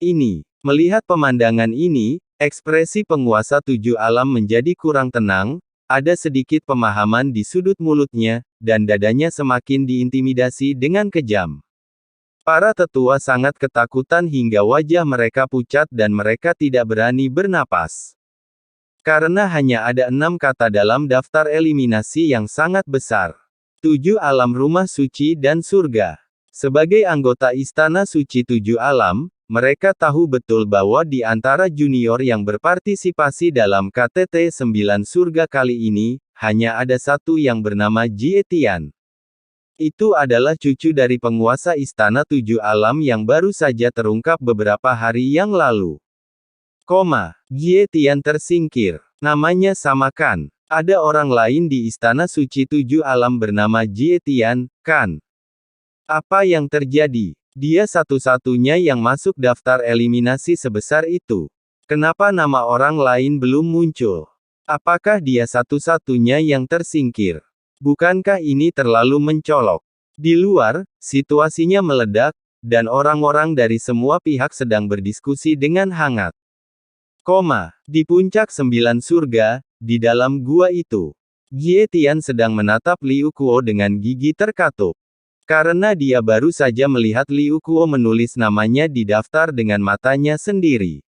ini. Melihat pemandangan ini, ekspresi penguasa 7 alam menjadi kurang tenang, ada sedikit pemahaman di sudut mulutnya, dan dadanya semakin diintimidasi dengan kejam. Para tetua sangat ketakutan hingga wajah mereka pucat dan mereka tidak berani bernapas. Karena hanya ada 6 kata dalam daftar eliminasi yang sangat besar. 7 alam rumah suci dan surga. Sebagai anggota Istana Suci 7 alam, mereka tahu betul bahwa di antara junior yang berpartisipasi dalam KTT 9 surga kali ini, hanya ada satu yang bernama Jie Tian. Itu adalah cucu dari penguasa Istana 7 alam yang baru saja terungkap beberapa hari yang lalu. Jie Tian tersingkir. Namanya sama kan? Ada orang lain di Istana Suci 7 alam bernama Jie Tian, kan? Apa yang terjadi? Dia satu-satunya yang masuk daftar eliminasi sebesar itu. Kenapa nama orang lain belum muncul? Apakah dia satu-satunya yang tersingkir? Bukankah ini terlalu mencolok? Di luar, situasinya meledak, dan orang-orang dari semua pihak sedang berdiskusi dengan hangat. Di puncak 9 surga, di dalam gua itu, Jie Tian sedang menatap Liu Kuo dengan gigi terkatup. Karena dia baru saja melihat Liu Kuo menulis namanya di daftar dengan matanya sendiri.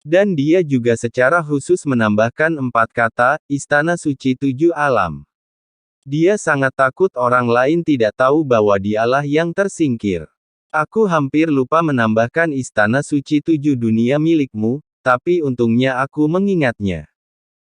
Dan dia juga secara khusus menambahkan 4 kata, Istana Suci 7 alam. Dia sangat takut orang lain tidak tahu bahwa dialah yang tersingkir. Aku hampir lupa menambahkan Istana Suci 7 dunia milikmu, tapi untungnya aku mengingatnya.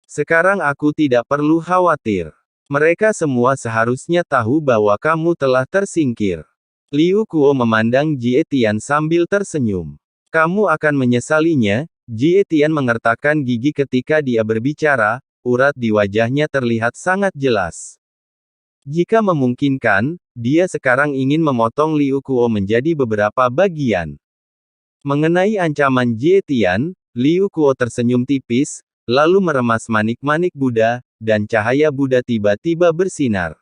Sekarang aku tidak perlu khawatir. Mereka semua seharusnya tahu bahwa kamu telah tersingkir. Liu Kuo memandang Jie Tian sambil tersenyum. Kamu akan menyesalinya. Jie Tian mengertakkan gigi ketika dia berbicara, urat di wajahnya terlihat sangat jelas. Jika memungkinkan, dia sekarang ingin memotong Liu Kuo menjadi beberapa bagian. Mengenai ancaman Jie Tian, Liu Kuo tersenyum tipis, lalu meremas manik-manik Buddha, dan cahaya Buddha tiba-tiba bersinar.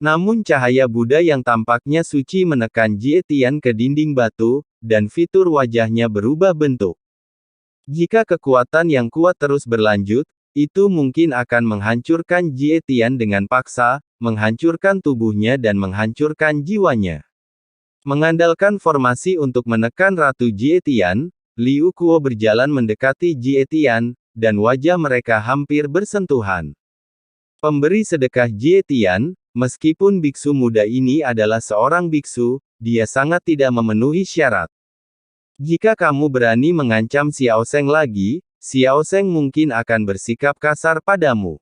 Namun cahaya Buddha yang tampaknya suci menekan Jie Tian ke dinding batu, dan fitur wajahnya berubah bentuk. Jika kekuatan yang kuat terus berlanjut, itu mungkin akan menghancurkan Jie Tian dengan paksa, menghancurkan tubuhnya dan menghancurkan jiwanya. Mengandalkan formasi untuk menekan Ratu Jie Tian, Liu Kuo berjalan mendekati Jie Tian, dan wajah mereka hampir bersentuhan. Pemberi sedekah Jie Tian, meskipun biksu muda ini adalah seorang biksu, dia sangat tidak memenuhi syarat. Jika kamu berani mengancam Xiao Zheng lagi, Xiao Zheng mungkin akan bersikap kasar padamu.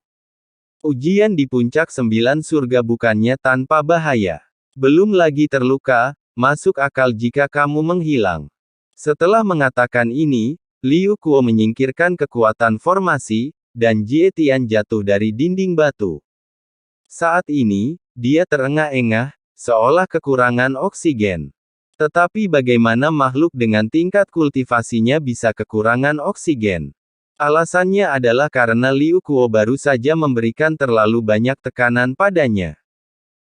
Ujian di puncak 9 surga bukannya tanpa bahaya. Belum lagi terluka, masuk akal jika kamu menghilang. Setelah mengatakan ini, Liu Kuo menyingkirkan kekuatan formasi, dan Jie Tian jatuh dari dinding batu. Saat ini, dia terengah-engah, seolah kekurangan oksigen. Tetapi bagaimana makhluk dengan tingkat kultivasinya bisa kekurangan oksigen? Alasannya adalah karena Liu Kuo baru saja memberikan terlalu banyak tekanan padanya.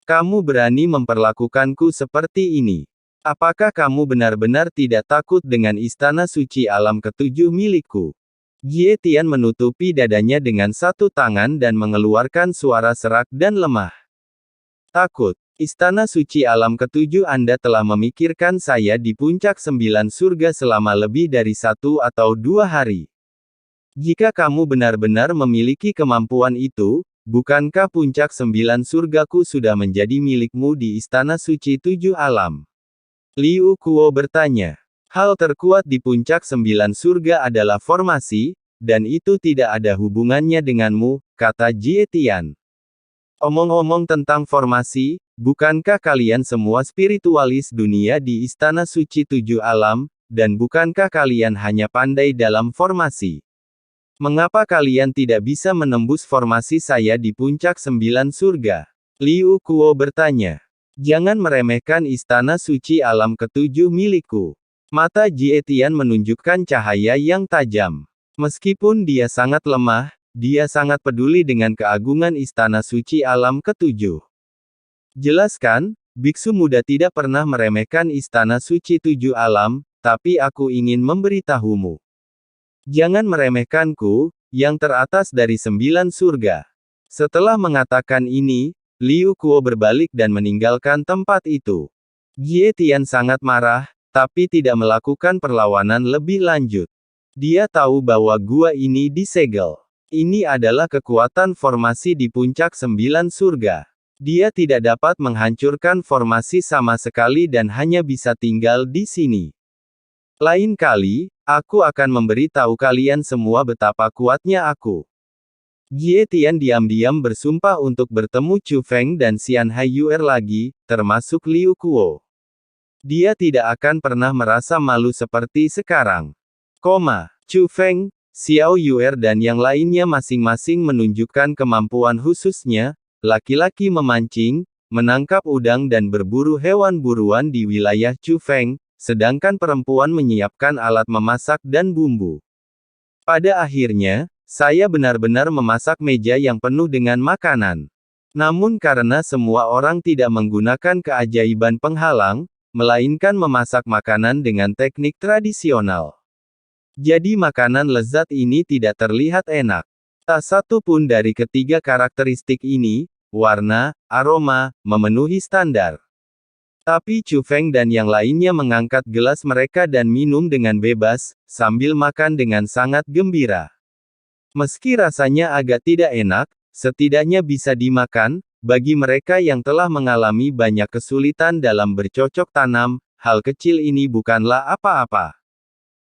Kamu berani memperlakukanku seperti ini. Apakah kamu benar-benar tidak takut dengan Istana Suci Alam ke-7 milikku? Jie Tian menutupi dadanya dengan satu tangan dan mengeluarkan suara serak dan lemah. Takut. Istana Suci Alam ke-7 Anda telah memikirkan saya di puncak 9 surga selama lebih dari 1 atau 2 hari. Jika kamu benar-benar memiliki kemampuan itu, bukankah puncak 9 surgaku sudah menjadi milikmu di Istana Suci 7 alam? Liu Kuo bertanya. Hal terkuat di puncak 9 surga adalah formasi, dan itu tidak ada hubungannya denganmu, kata Jie Tian. Omong-omong tentang formasi, bukankah kalian semua spiritualis dunia di Istana Suci 7 alam, dan bukankah kalian hanya pandai dalam formasi? Mengapa kalian tidak bisa menembus formasi saya di puncak 9 surga? Liu Kuo bertanya. Jangan meremehkan Istana Suci Alam ke-7 milikku. Mata Jie Tian menunjukkan cahaya yang tajam. Meskipun dia sangat lemah, dia sangat peduli dengan keagungan Istana Suci Alam ke-7. Jelaskan, biksu muda tidak pernah meremehkan Istana Suci 7 alam, tapi aku ingin memberitahumu. Jangan meremehkanku, yang teratas dari 9 surga. Setelah mengatakan ini, Liu Kuo berbalik dan meninggalkan tempat itu. Jie Tian sangat marah, tapi tidak melakukan perlawanan lebih lanjut. Dia tahu bahwa gua ini disegel. Ini adalah kekuatan formasi di puncak 9 surga. Dia tidak dapat menghancurkan formasi sama sekali dan hanya bisa tinggal di sini. Lain kali, aku akan memberitahu kalian semua betapa kuatnya aku. Jie Tian diam-diam bersumpah untuk bertemu Chu Feng dan Xian Haiyuer lagi, termasuk Liu Kuo. Dia tidak akan pernah merasa malu seperti sekarang. Chu Feng, Xiao Yuer dan yang lainnya masing-masing menunjukkan kemampuan khususnya, laki-laki memancing, menangkap udang dan berburu hewan buruan di wilayah Chu Feng, sedangkan perempuan menyiapkan alat memasak dan bumbu. Pada akhirnya, saya benar-benar memasak meja yang penuh dengan makanan. Namun karena semua orang tidak menggunakan keajaiban penghalang, melainkan memasak makanan dengan teknik tradisional. Jadi makanan lezat ini tidak terlihat enak. Tak satu pun dari ketiga karakteristik ini, warna, aroma, memenuhi standar. Tapi Chu Feng dan yang lainnya mengangkat gelas mereka dan minum dengan bebas, sambil makan dengan sangat gembira. Meski rasanya agak tidak enak, setidaknya bisa dimakan, bagi mereka yang telah mengalami banyak kesulitan dalam bercocok tanam, hal kecil ini bukanlah apa-apa.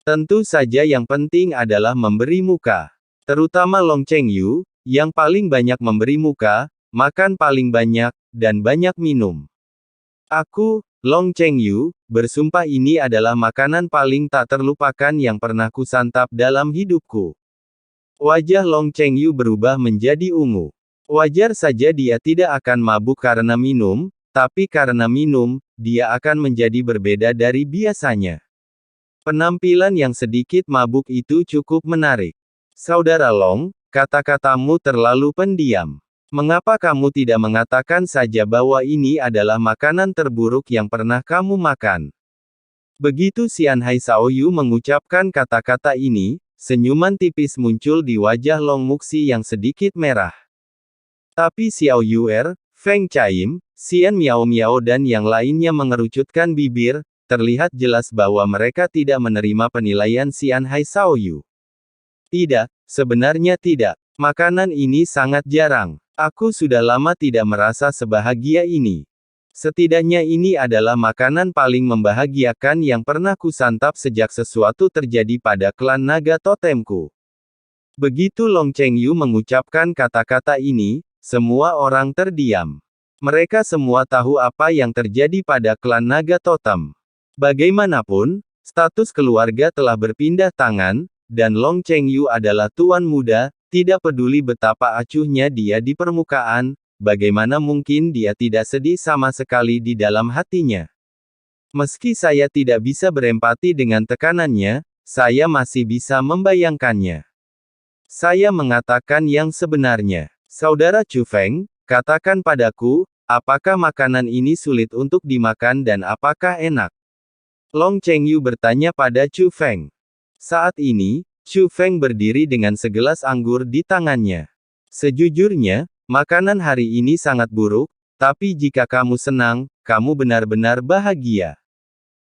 Tentu saja yang penting adalah memberi muka. Terutama Long Chengyu, yang paling banyak memberi muka, makan paling banyak, dan banyak minum. Aku, Long Chengyu, bersumpah ini adalah makanan paling tak terlupakan yang pernah kusantap dalam hidupku. Wajah Long Chengyu berubah menjadi ungu. Wajar saja dia tidak akan mabuk karena minum, tapi karena minum, dia akan menjadi berbeda dari biasanya. Penampilan yang sedikit mabuk itu cukup menarik. Saudara Long, kata-katamu terlalu pendiam. Mengapa kamu tidak mengatakan saja bahwa ini adalah makanan terburuk yang pernah kamu makan? Begitu Xian Hai Shaoyu mengucapkan kata-kata ini, senyuman tipis muncul di wajah Long Muxi yang sedikit merah. Tapi Xiao Yuer, Feng Chaim, Xian Miao Miao dan yang lainnya mengerucutkan bibir, terlihat jelas bahwa mereka tidak menerima penilaian Xian Hai Shaoyu. Tidak, sebenarnya tidak. Makanan ini sangat jarang. Aku sudah lama tidak merasa sebahagia ini. Setidaknya ini adalah makanan paling membahagiakan yang pernah kusantap sejak sesuatu terjadi pada klan naga totemku. Begitu Long Chengyu mengucapkan kata-kata ini, semua orang terdiam. Mereka semua tahu apa yang terjadi pada klan naga totem. Bagaimanapun, status keluarga telah berpindah tangan, dan Long Chengyu adalah tuan muda. Tidak peduli betapa acuhnya dia di permukaan, bagaimana mungkin dia tidak sedih sama sekali di dalam hatinya. Meski saya tidak bisa berempati dengan tekanannya, saya masih bisa membayangkannya. Saya mengatakan yang sebenarnya. Saudara Chu Feng, katakan padaku, apakah makanan ini sulit untuk dimakan dan apakah enak? Long Chengyu bertanya pada Chu Feng. Saat ini, Chu Feng berdiri dengan segelas anggur di tangannya. Sejujurnya, makanan hari ini sangat buruk, tapi jika kamu senang, kamu benar-benar bahagia.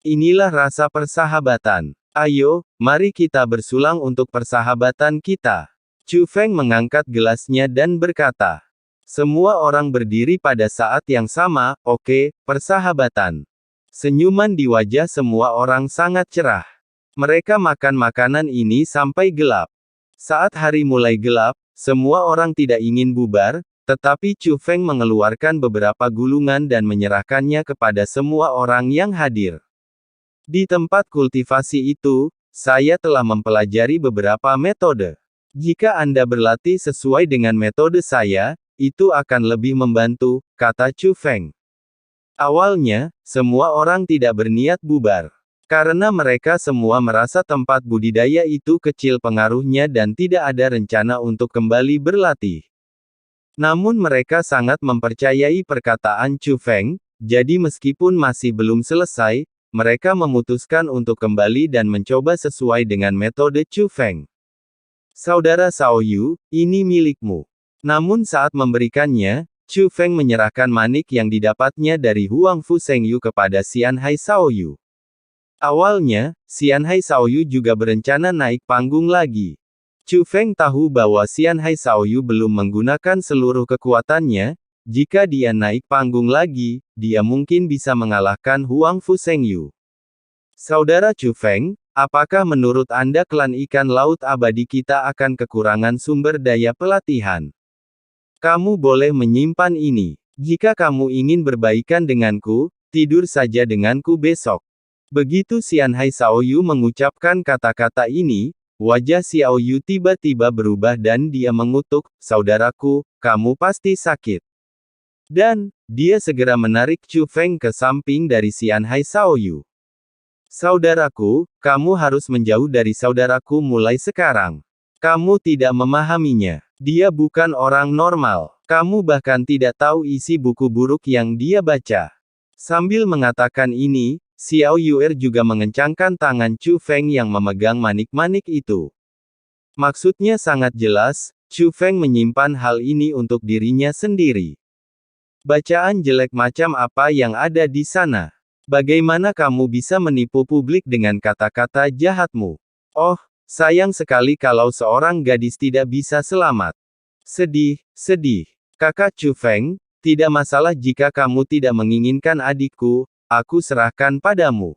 Inilah rasa persahabatan. Ayo, mari kita bersulang untuk persahabatan kita. Chu Feng mengangkat gelasnya dan berkata. Semua orang berdiri pada saat yang sama, oke, persahabatan. Senyuman di wajah semua orang sangat cerah. Mereka makan makanan ini sampai gelap. Saat hari mulai gelap, semua orang tidak ingin bubar, tetapi Chu Feng mengeluarkan beberapa gulungan dan menyerahkannya kepada semua orang yang hadir. Di tempat kultivasi itu, saya telah mempelajari beberapa metode. Jika Anda berlatih sesuai dengan metode saya, itu akan lebih membantu, kata Chu Feng. Awalnya, semua orang tidak berniat bubar. Karena mereka semua merasa tempat budidaya itu kecil pengaruhnya dan tidak ada rencana untuk kembali berlatih. Namun mereka sangat mempercayai perkataan Chu Feng, jadi meskipun masih belum selesai, mereka memutuskan untuk kembali dan mencoba sesuai dengan metode Chu Feng. Saudara Xiao Yu, ini milikmu. Namun saat memberikannya, Chu Feng menyerahkan manik yang didapatnya dari Huang Fu Shengyu kepada Xianhai Xiao Yu. Awalnya, Xianhai Xiao Yu juga berencana naik panggung lagi. Chu Feng tahu bahwa Xianhai Xiao Yu belum menggunakan seluruh kekuatannya. Jika dia naik panggung lagi, dia mungkin bisa mengalahkan Huang Fu Shengyu. Saudara Chu Feng, apakah menurut Anda klan ikan laut abadi kita akan kekurangan sumber daya pelatihan? Kamu boleh menyimpan ini. Jika kamu ingin berbaikan denganku, tidur saja denganku besok. Begitu Xianhai Xiao Yu mengucapkan kata-kata ini, wajah Xiao Yu tiba-tiba berubah dan dia mengutuk, "Saudaraku, kamu pasti sakit." Dan, dia segera menarik Chu Feng ke samping dari Xianhai Xiao Yu. "Saudaraku, kamu harus menjauh dari saudaraku mulai sekarang. Kamu tidak memahaminya. Dia bukan orang normal. Kamu bahkan tidak tahu isi buku buruk yang dia baca." Sambil mengatakan ini, Xiao Yuer juga mengencangkan tangan Chu Feng yang memegang manik-manik itu. Maksudnya sangat jelas, Chu Feng menyimpan hal ini untuk dirinya sendiri. Bacaan jelek macam apa yang ada di sana? Bagaimana kamu bisa menipu publik dengan kata-kata jahatmu? Oh, sayang sekali kalau seorang gadis tidak bisa selamat. Sedih, sedih. Kakak Chu Feng, tidak masalah jika kamu tidak menginginkan adikku, aku serahkan padamu.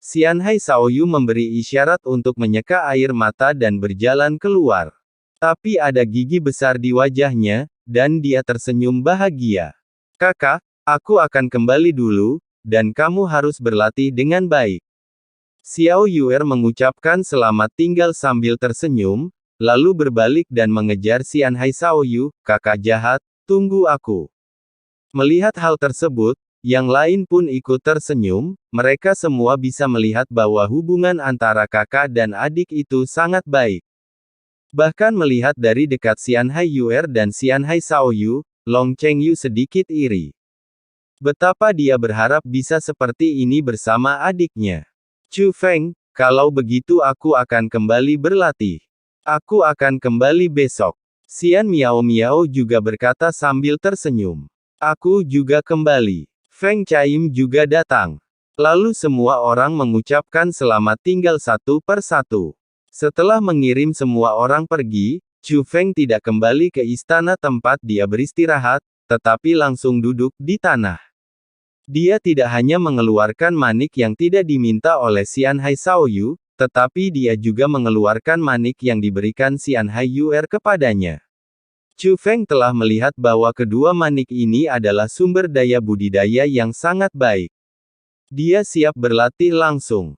Xianhai Xiao Yu memberi isyarat untuk menyeka air mata dan berjalan keluar. Tapi ada gigi besar di wajahnya, dan dia tersenyum bahagia. "Kakak, aku akan kembali dulu, dan kamu harus berlatih dengan baik." Xiao Yuer mengucapkan selamat tinggal sambil tersenyum, lalu berbalik dan mengejar Xianhai Xiao Yu, "Kakak jahat, tunggu aku." Melihat hal tersebut, yang lain pun ikut tersenyum, mereka semua bisa melihat bahwa hubungan antara kakak dan adik itu sangat baik. Bahkan melihat dari dekat Xianhai Yuer dan Xianhai Xiao Yu, Long Chengyu sedikit iri. Betapa dia berharap bisa seperti ini bersama adiknya. "Chu Feng, kalau begitu aku akan kembali berlatih. Aku akan kembali besok." Xian Miao Miao juga berkata sambil tersenyum. "Aku juga kembali." Feng Chaim juga datang. Lalu semua orang mengucapkan selamat tinggal satu per satu. Setelah mengirim semua orang pergi, Chu Feng tidak kembali ke istana tempat dia beristirahat, tetapi langsung duduk di tanah. Dia tidak hanya mengeluarkan manik yang tidak diminta oleh Xianhai Xiao Yu, tetapi dia juga mengeluarkan manik yang diberikan Xianhai Yuer kepadanya. Chu Feng telah melihat bahwa kedua manik ini adalah sumber daya budidaya yang sangat baik. Dia siap berlatih langsung.